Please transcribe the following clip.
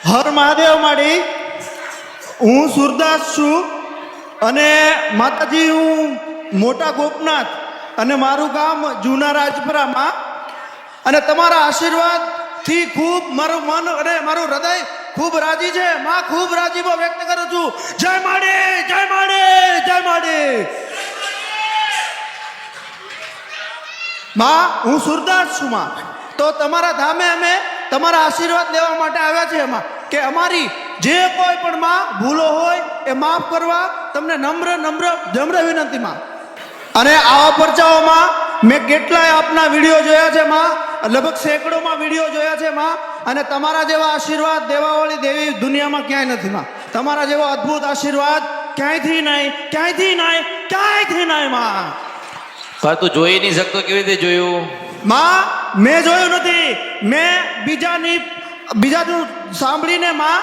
હર મહાદેવ માડી હું સુરદાસ છું અને માતાજી હું મોટા ગોપનાથ અને મારું ગામ જૂના રાજપરામાં અને તમારા આશીર્વાદથી ખૂબ મારું મન અને મારું હૃદય ખૂબ રાજી છે માં ખૂબ રાજીપો વ્યક્ત કરું છું જય માડી જય માડી જય માડી માં હું સુરદાસ છું માં તો તમારા ધામે અમે તમારા આશીર્વાદ લેવા માટે આવ્યા છીએ માં કે અમારી જે કોઈ પણ માં ભૂલો હોય એ માફ કરવા તમને નમ્ર વિનંતી માં અને આવા પરચાઓમાં મેં કેટલાય આપના વિડીયો જોયા છે માં લગભગ સેંકડોમાં વિડીયો જોયા છે માં અને તમારા જેવા આશીર્વાદ દેવાવાળી દેવી દુનિયામાં ક્યાંય નથી માં તમારા જેવો અદ્ભુત આશીર્વાદ ક્યાંયથી નહીં માં પણ તું જોઈ નહીં શકતો કેવી રીતે જોયું માં મેં જોયું નથી મેં બીજાનું સાંભળીને માં